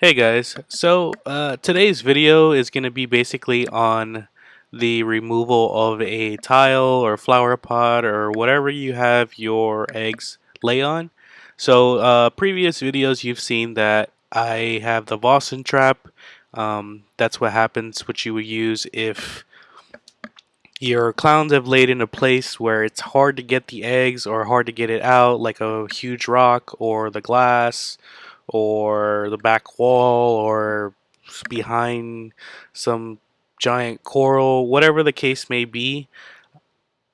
Hey guys, today's video is going to be basically on the removal of a tile or flower pot or whatever you have your eggs lay on. Previous videos you've seen that I have the Boston trap. That's what happens, what you would use if your clowns have laid in a place where it's hard to get the eggs or hard to get it out, like a huge rock or the glass or the back wall or behind some giant coral, whatever the case may be.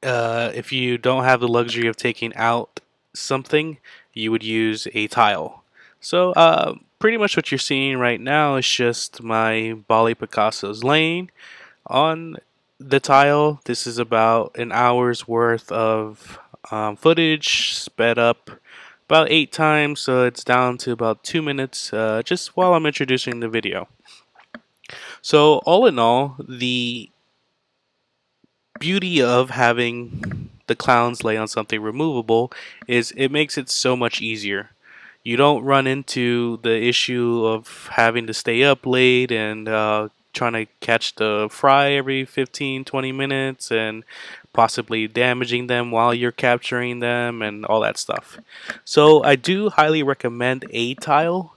If you don't have the luxury of taking out something, you would use a tile. Pretty much what you're seeing right now is just my Bali Picasso's laying on the tile. This is about an hour's worth of footage sped up about 8 times, so it's down to about 2 minutes just while I'm introducing the video. So all in all, the beauty of having the clowns lay on something removable is it makes it so much easier. You don't run into the issue of having to stay up late and trying to catch the fry every 15-20 minutes and possibly damaging them while you're capturing them and all that stuff. So I do highly recommend a tile.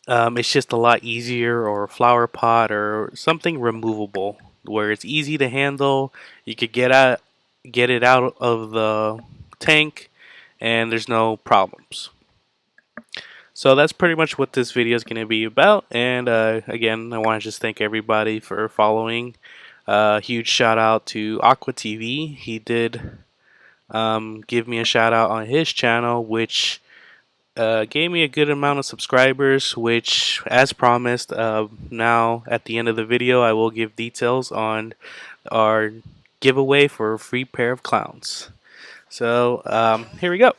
It's just a lot easier, or a flower pot or something removable where it's easy to handle. You could get it out of the tank and there's no problems. So that's pretty much what this video is going to be about. And again, I want to just thank everybody for following. Huge shout out to Aqua TV. He did give me a shout out on his channel, which gave me a good amount of subscribers, which, as promised, now at the end of the video, I will give details on our giveaway for a free pair of clowns. Here we go.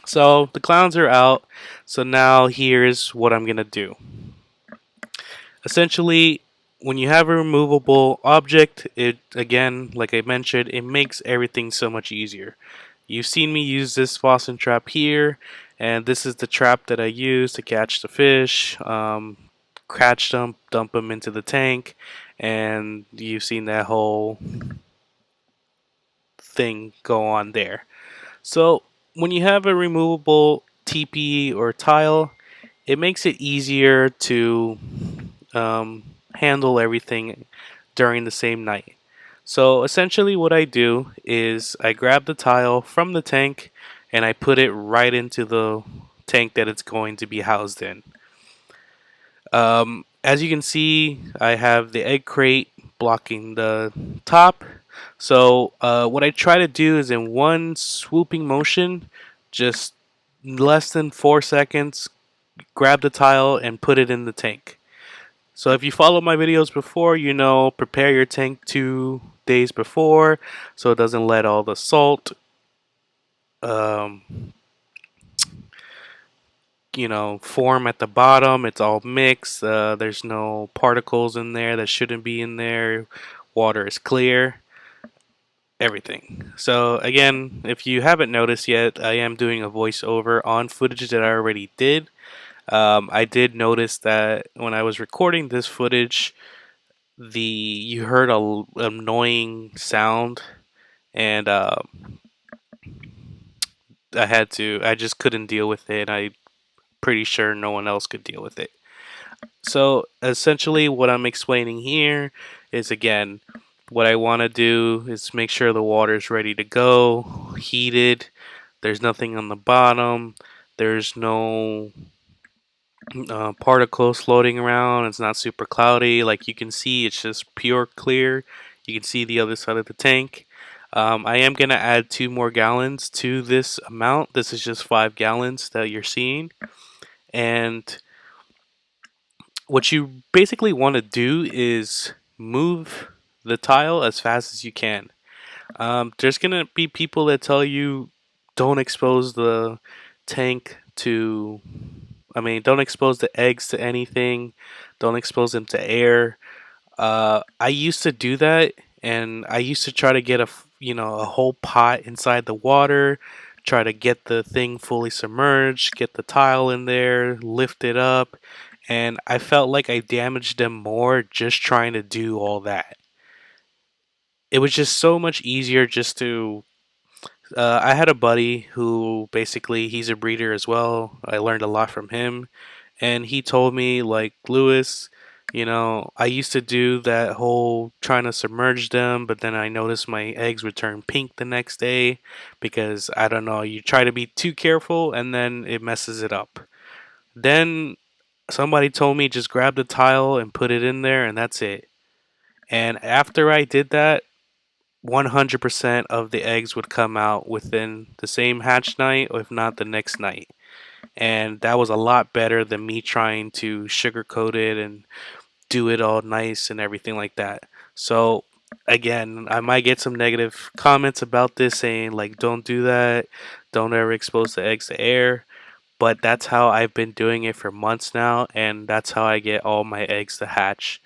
So the clowns are out. So now here's what I'm gonna do. Essentially, when you have a removable object, it, again, like I mentioned, it makes everything so much easier. You've seen me use this faucet trap here, and this is the trap that I use to catch the fish, catch them, dump them into the tank, and you've seen that whole thing go on there. So when you have a removable TP or tile, it makes it easier to handle everything during the same night. So essentially what I do is I grab the tile from the tank and I put it right into the tank that it's going to be housed in. As you can see, I have the egg crate blocking the top. So what I try to do is, in one swooping motion, just less than 4 seconds, grab the tile and put it in the tank. So if you followed my videos before, you know, prepare your tank 2 days before so it doesn't let all the salt form at the bottom. It's all mixed. There's no particles in there that shouldn't be in there. Water is clear. Everything. So again, if you haven't noticed yet, I am doing a voiceover on footage that I already did. I did notice that when I was recording this footage, you heard a annoying sound, and I just couldn't deal with it. I'm pretty sure no one else could deal with it. So essentially what I'm explaining here is, again, what I want to do is make sure the water is ready to go, heated, there's nothing on the bottom, there's no particles floating around, it's not super cloudy. Like you can see, it's just pure clear. You can see the other side of the tank. I am going to add 2 more gallons to this amount. This is just 5 gallons that you're seeing. And what you basically want to do is move the tile as fast as you can. There's going to be people that tell you don't expose the tank to, don't expose the eggs to anything, don't expose them to air. I used to do that, and I used to try to get a whole pot inside the water try to get the thing fully submerged, get the tile in there, lift it up, and I felt like I damaged them more just trying to do all that. It was just so much easier just to. I had a buddy who basically he's a breeder as well. I learned a lot from him, and he told me like, Lewis, I used to do that whole trying to submerge them, but then I noticed my eggs would turn pink the next day because I don't know, you try to be too careful and then it messes it up. Then somebody told me just grab the tile and put it in there and that's it. And after I did that, 100% of the eggs would come out within the same hatch night, or if not the next night. And that was a lot better than me trying to sugarcoat it and do it all nice and everything like that. So again, I might get some negative comments about this saying like don't do that, don't ever expose the eggs to air, but that's how I've been doing it for months now, and that's how I get all my eggs to hatch.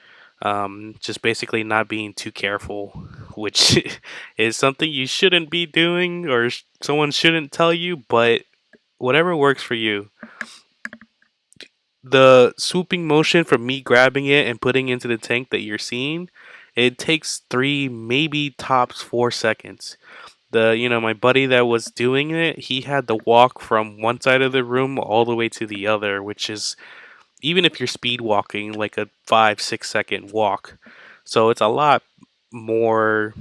Just basically not being too careful, which is something you shouldn't be doing or someone shouldn't tell you, but whatever works for you. The swooping motion from me grabbing it and putting it into the tank that you're seeing, it takes 3, maybe tops 4 seconds. My buddy that was doing it, he had to walk from one side of the room all the way to the other, which is, even if you're speed walking, like a 5-6 second walk. So it's a lot more,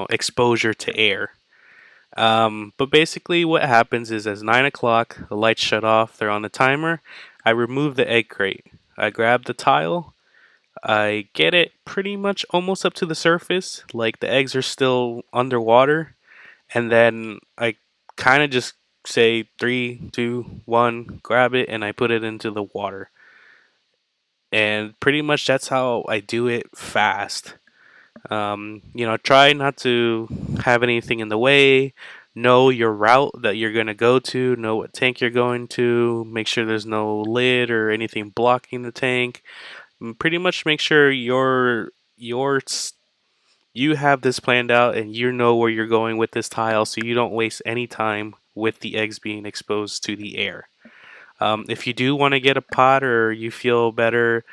exposure to air. But basically, what happens is, as 9 o'clock, the lights shut off, they're on the timer. I remove the egg crate. I grab the tile. I get it pretty much almost up to the surface, like the eggs are still underwater, and then I kind of just say 3, 2, 1, grab it, and I put it into the water. And pretty much that's how I do it fast. Try not to have anything in the way. Know your route that you're going to go to. Know what tank you're going to. Make sure there's no lid or anything blocking the tank. Pretty much make sure you have this planned out and you know where you're going with this tile, so you don't waste any time with the eggs being exposed to the air. If you do want to get a pot or you feel better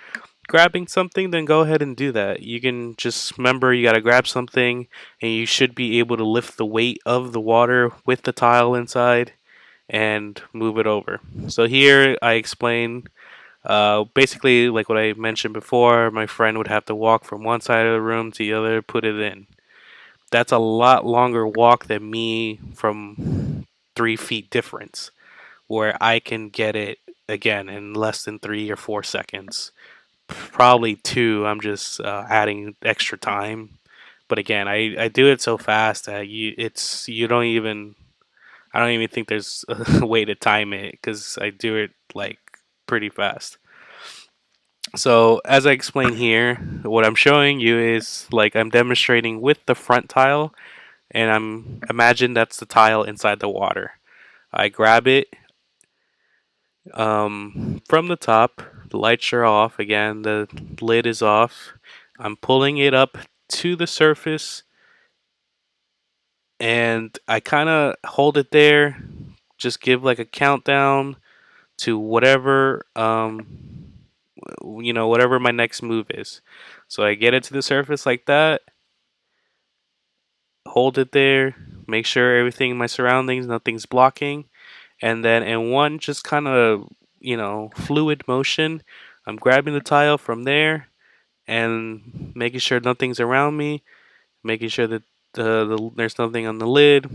grabbing something, then go ahead and do that. You can just remember you got to grab something and you should be able to lift the weight of the water with the tile inside and move it over. So here I explain basically like what I mentioned before, my friend would have to walk from one side of the room to the other, put it in. That's a lot longer walk than me from 3 feet difference, where I can get it again in less than 3 or 4 seconds. Probably two. I'm just adding extra time. But again, I do it so fast that you don't even I don't even think there's a way to time it because I do it like pretty fast. So as I explain here, what I'm showing you is like I'm demonstrating with the front tile, and imagine that's the tile inside the water. I grab it from the top. The lights are off again. The lid is off. I'm pulling it up to the surface, and I kind of hold it there. Just give like a countdown to whatever my next move is. So I get it to the surface like that, hold it there, make sure everything in my surroundings, nothing's blocking, and then in one just kind of, fluid motion, I'm grabbing the tile from there and making sure nothing's around me, making sure that there's nothing on the lid,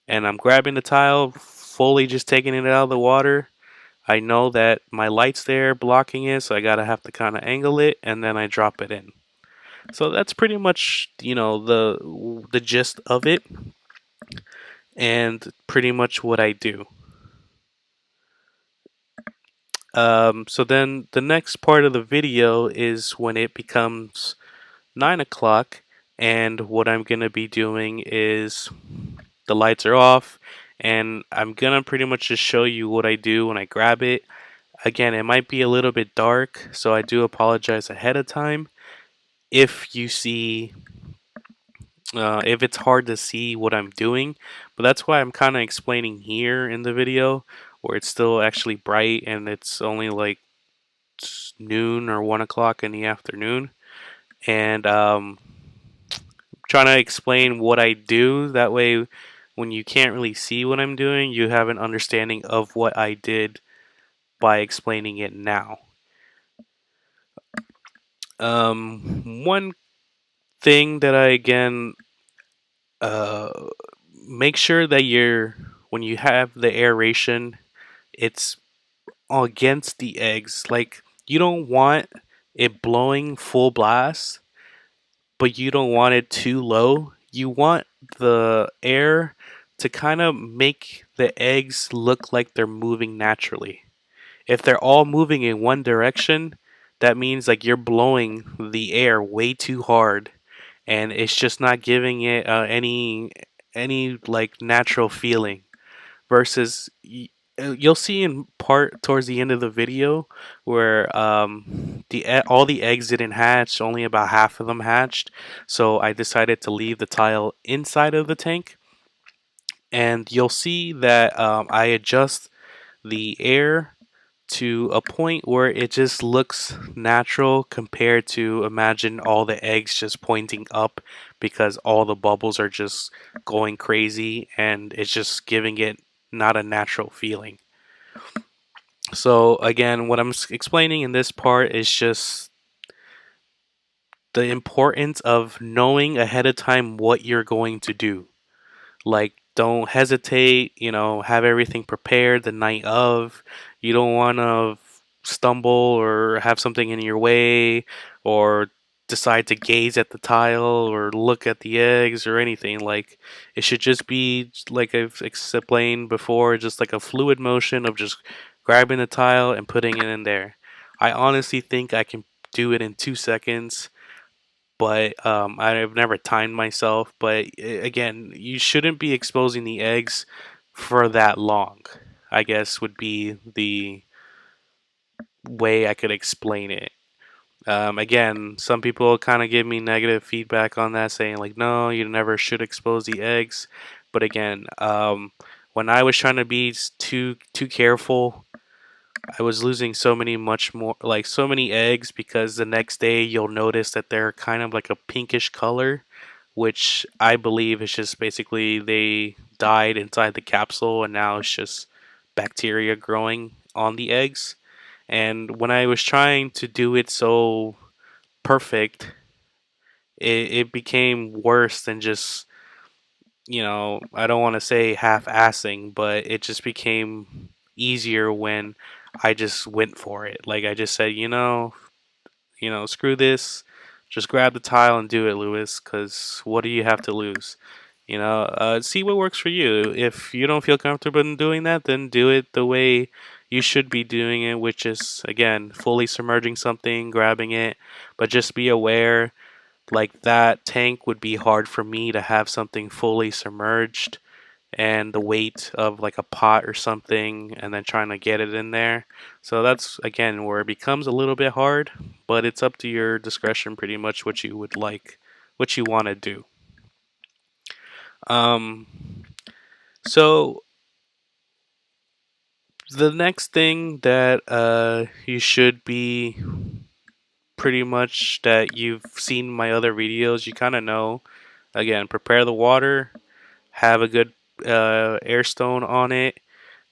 and I'm grabbing the tile, fully just taking it out of the water. I know that my light's there blocking it, so I gotta have to kind of angle it, and then I drop it in. So that's pretty much, the gist of it, and pretty much what I do. So then the next part of the video is when it becomes 9 o'clock, and what I'm gonna be doing is the lights are off, and I'm gonna pretty much just show you what I do when I grab it. Again, it might be a little bit dark, so I do apologize ahead of time if you see if it's hard to see what I'm doing. But that's why I'm kind of explaining here in the video, where it's still actually bright and it's only like noon or 1 o'clock in the afternoon, and trying to explain what I do. That way, when you can't really see what I'm doing, you have an understanding of what I did by explaining it now. One thing that I again uh, make sure that when you have the aeration, it's against the eggs. Like, you don't want it blowing full blast, but you don't want it too low. You want the air to kind of make the eggs look like they're moving naturally. If they're all moving in one direction, that means like you're blowing the air way too hard, and it's just not giving it any like natural feeling. Versus you'll see in part towards the end of the video where all the eggs didn't hatch, only about half of them hatched. So I decided to leave the tile inside of the tank, and you'll see that I adjust the air to a point where it just looks natural compared to imagine all the eggs just pointing up, because all the bubbles are just going crazy and it's just giving it not a natural feeling. So again, what I'm explaining in this part is just the importance of knowing ahead of time what you're going to do. Like, don't hesitate, have everything prepared the night of. You don't want to stumble or have something in your way, or decide to gaze at the tile or look at the eggs or anything. Like, it should just be, like I've explained before, just like a fluid motion of just grabbing the tile and putting it in there. I honestly think I can do it in 2 seconds, but I've never timed myself. But again, you shouldn't be exposing the eggs for that long, I guess would be the way I could explain it. Again, some people kind of give me negative feedback on that, saying like, no, you never should expose the eggs. But again, when I was trying to be too careful, I was losing so many eggs, because the next day you'll notice that they're kind of like a pinkish color, which I believe is just basically they died inside the capsule and now it's just bacteria growing on the eggs. And when I was trying to do it so perfect, it became worse than just, I don't want to say half-assing, but it just became easier when I just went for it. Like, I just said, screw this, just grab the tile and do it, Lewis. Because what do you have to lose? See what works for you. If you don't feel comfortable in doing that, then do it the way you should be doing it, which is again fully submerging something, grabbing it. But just be aware, like, that tank would be hard for me to have something fully submerged, and the weight of like a pot or something, and then trying to get it in there. So that's again where it becomes a little bit hard, but it's up to your discretion pretty much what you would like, what you want to do. Um, so the next thing that you should be pretty much, that you've seen my other videos, you kind of know. Again, prepare the water, have a good air stone on it,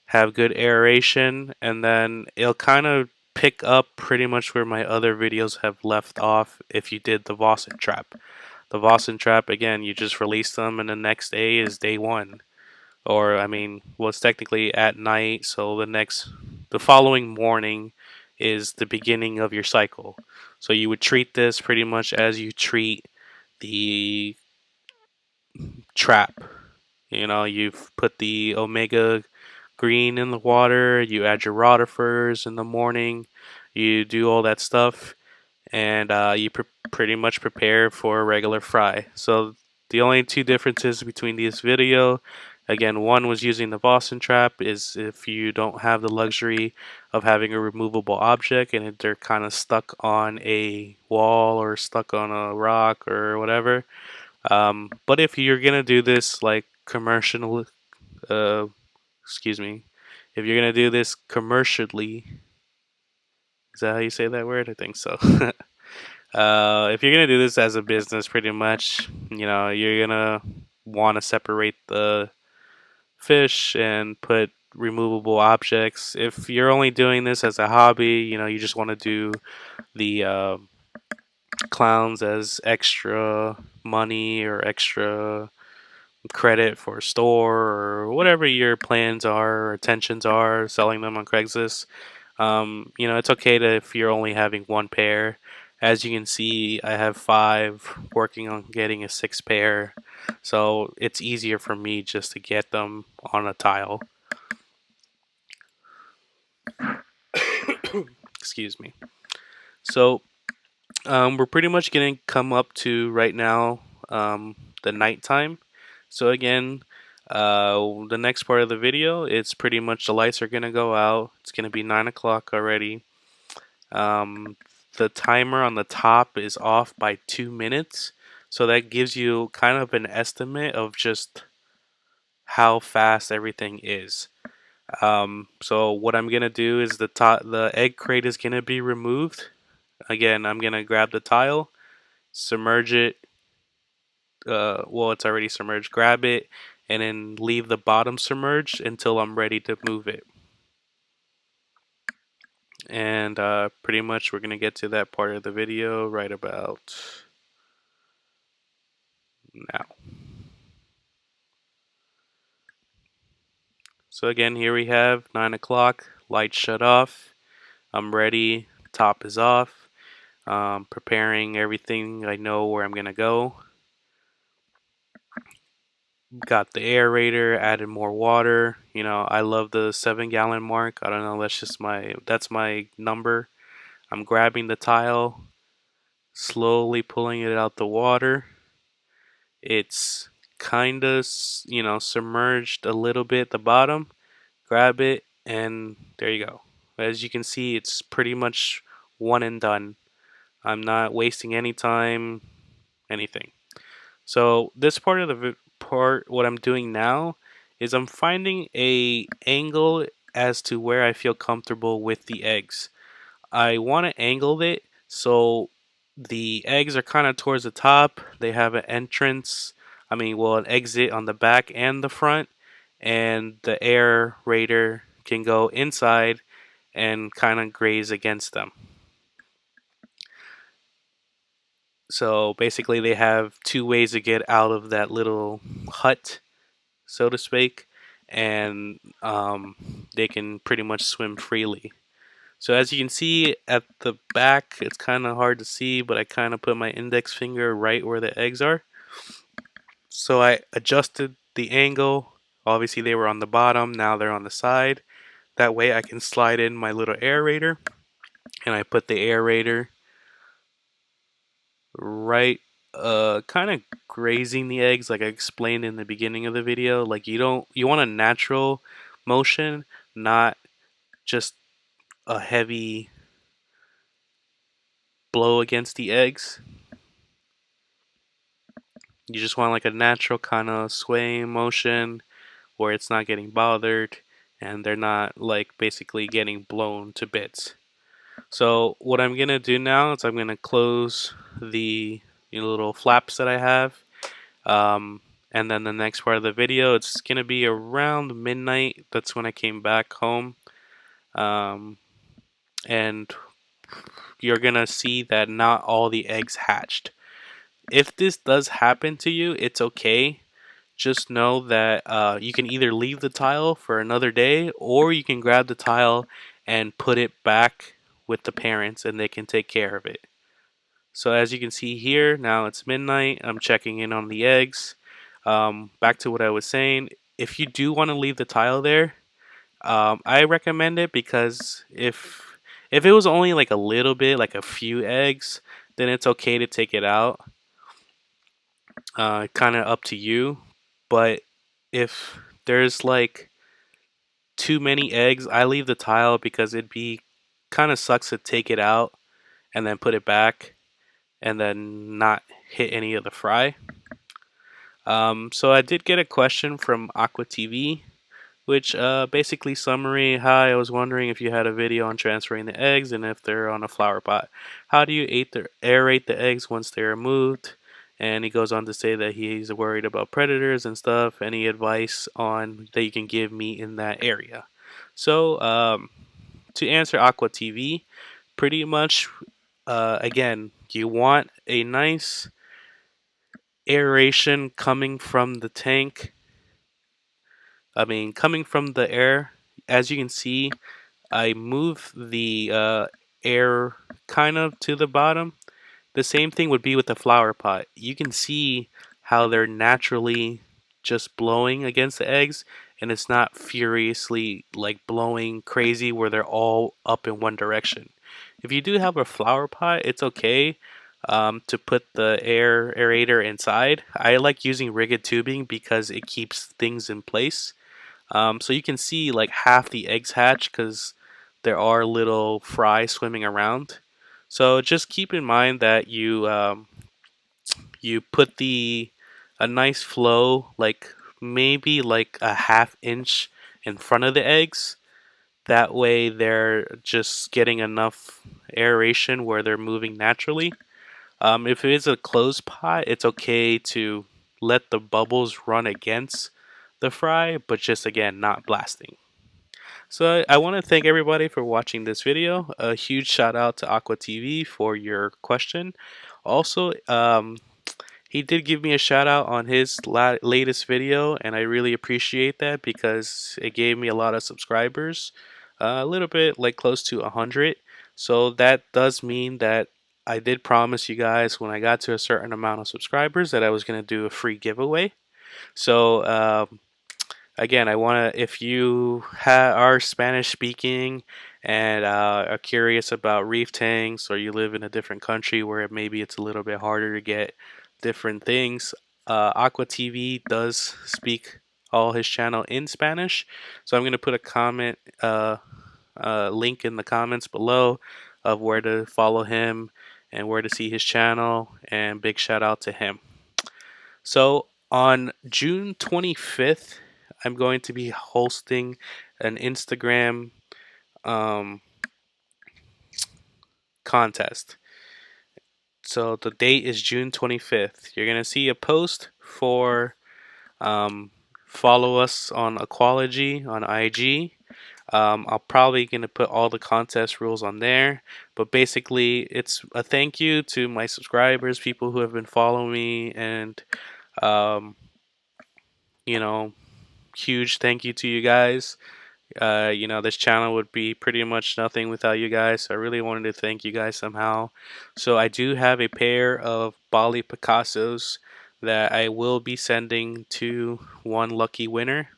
have good aeration, and then it'll kind of pick up pretty much where my other videos have left off if you did the Vossen trap. The Vossen trap, again, you just release them and the next day is day one. Or, I mean, well, it's technically at night, so the following morning is the beginning of your cycle. So you would treat this pretty much as you treat the trap. You've put the omega green in the water, you add your rotifers in the morning, you do all that stuff, and you pretty much prepare for a regular fry. So the only two differences between these video, again, one was using the Boston trap, is if you don't have the luxury of having a removable object and they're kind of stuck on a wall or stuck on a rock or whatever, But if you're gonna do this like uh, excuse me, if you're gonna do this commercially, is that how you say that word? I think so. If you're gonna do this as a business, pretty much, you're gonna want to separate the fish and put removable objects. If you're only doing this as a hobby, you just want to do the clowns as extra money or extra credit for a store or whatever your plans are or intentions are, selling them on Craigslist. It's okay to if you're only having one pair. As you can see, I have 5, working on getting a 6th pair, so it's easier for me just to get them on a tile. Excuse me. So we're pretty much gonna come up to right now the nighttime. So again, the next part of the video, it's pretty much the lights are gonna go out. It's gonna be 9 o'clock already. Um, the timer on the top is off by 2 minutes, so that gives you kind of an estimate of just how fast everything is. So what I'm gonna do is the egg crate is gonna be removed. Again, I'm gonna grab the tile, submerge it. Well, it's already submerged. Grab it, and then leave the bottom submerged until I'm ready to move it. And pretty much we're gonna get to that part of the video right about now. So again, here we have 9 o'clock. Lights shut off. I'm ready. Top is off. Preparing everything. I know where I'm gonna go. Got the aerator, added more water. I love the 7-gallon mark. I don't know, that's my number. I'm grabbing the tile, slowly pulling it out the water. It's kind of, submerged a little bit at the bottom. Grab it, and there you go. As you can see, it's pretty much one and done. I'm not wasting any time, anything. So this part of the part, what I'm doing now is I'm finding a angle as to where I feel comfortable with the eggs. I want to angle it so the eggs are kind of towards the top. They have an entrance, an exit on the back and the front, and the aerator can go inside and kind of graze against them. So basically, they have 2 ways to get out of that little hut, so to speak, and they can pretty much swim freely. So as you can see at the back, it's kind of hard to see, but I kind of put my index finger right where the eggs are. So I adjusted the angle. Obviously they were on the bottom, now they're on the side. That way I can slide in my little aerator, and I put the aerator right kind of grazing the eggs like I explained in the beginning of the video. Like you want a natural motion, not just a heavy blow against the eggs. You just want like a natural kind of swaying motion where it's not getting bothered and they're not like basically getting blown to bits. So what I'm gonna do now is I'm gonna close the little flaps that I have. And then the next part of the video, it's gonna be around midnight. That's when I came back home. And you're gonna see that not all the eggs hatched. If this does happen to you, it's okay. Just know that you can either leave the tile for another day, or you can grab the tile and put it back with the parents and they can take care of it. So as you can see here, now it's midnight. I'm checking in on the eggs. Back to what I was saying. If you do want to leave the tile there, I recommend it because if it was only like a little bit, like a few eggs, then it's okay to take it out. Kind of up to you. But if there's like too many eggs, I leave the tile because it'd be kind of sucks to take it out and then put it back and then not hit any of the fry. So I did get a question from Aqua TV, which basically summary. Hi, I was wondering if you had a video on transferring the eggs and if they're on a flower pot. How do you aerate the eggs once they're moved? And he goes on to say that he's worried about predators and stuff. Any advice on that you can give me in that area? So to answer Aqua TV, pretty much again, you want a nice aeration coming from the tank. I mean, coming from the air. As you can see, I move the air kind of to the bottom. The same thing would be with the flower pot. You can see how they're naturally just blowing against the eggs, and it's not furiously like blowing crazy where they're all up in one direction. If you do have a flower pot, it's okay to put the aerator inside. I like using rigged tubing because it keeps things in place. So you can see like half the eggs hatch because there are little fry swimming around. So just keep in mind that you put the a nice flow like maybe like a half inch in front of the eggs. That way they're just getting enough aeration where they're moving naturally. If it is a closed pot, it's okay to let the bubbles run against the fry, but just again not blasting. So I want to thank everybody for watching this video. A huge shout out to Aqua TV for your question. Also, he did give me a shout out on his latest video, and I really appreciate that because it gave me a lot of subscribers, a little bit like close to 100. So that does mean that I did promise you guys when I got to a certain amount of subscribers that I was going to do a free giveaway. So again, I want to, if you are Spanish speaking and are curious about reef tanks, or you live in a different country where maybe it's a little bit harder to get different things, Aqua TV does speak all his channel in Spanish. So I'm going to put a link in the comments below of where to follow him and where to see his channel. And big shout out to him. So on June 25th, I'm going to be hosting an Instagram um, contest. So the date is June 25th. You're going to see a post for follow us on Aquology on IG. I'll probably going to put all the contest rules on there, but basically it's a thank you to my subscribers, people who have been following me, and um, you know, huge thank you to you guys. This channel would be pretty much nothing without you guys. So I really wanted to thank you guys somehow. So I do have a pair of Bali Picassos that I will be sending to one lucky winner.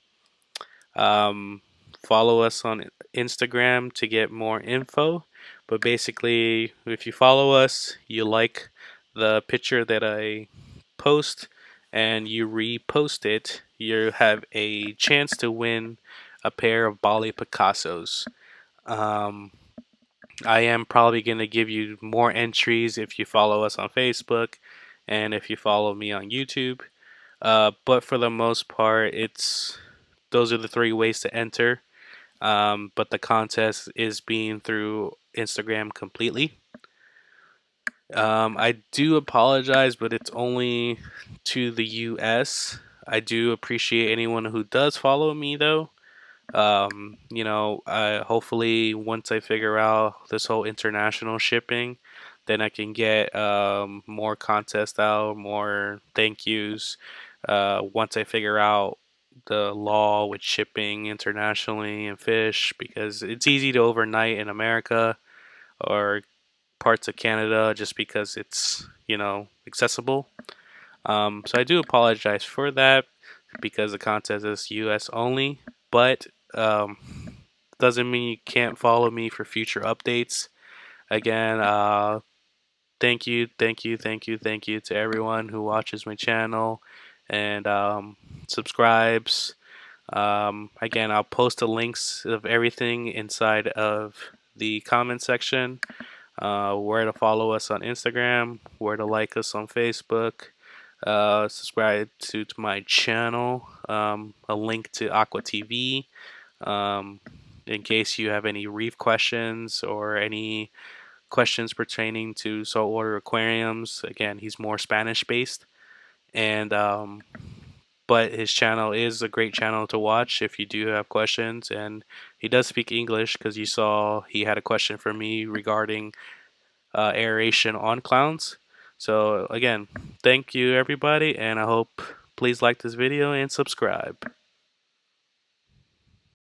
Um, Follow us on Instagram to get more info. But basically, if you follow us, you like the picture that I post, and you repost it, you have a chance to win a pair of Bali Picassos. Um, I am probably going to give you more entries if you follow us on Facebook and if you follow me on YouTube. But for the most part, it's those are the three ways to enter. But the contest is being through Instagram completely. I do apologize, but it's only to the US. I do appreciate anyone who does follow me, though. Hopefully, once I figure out this whole international shipping, then I can get more contests out, more thank yous. Once I figure out the law with shipping internationally and fish, because it's easy to overnight in America or parts of Canada just because it's, accessible. So I do apologize for that because the contest is US only, but um, doesn't mean you can't follow me for future updates. Again, thank you, thank you, thank you, thank you to everyone who watches my channel and subscribes. Again, I'll post the links of everything inside of the comment section. Where to follow us on Instagram, where to like us on Facebook, Subscribe to my channel. A link to Aqua TV. Um, in case you have any reef questions or any questions pertaining to saltwater aquariums. Again, he's more Spanish based, and but his channel is a great channel to watch if you do have questions. And he does speak English because you saw he had a question for me regarding aeration on clowns. So again, thank you everybody, and I hope please like this video and subscribe.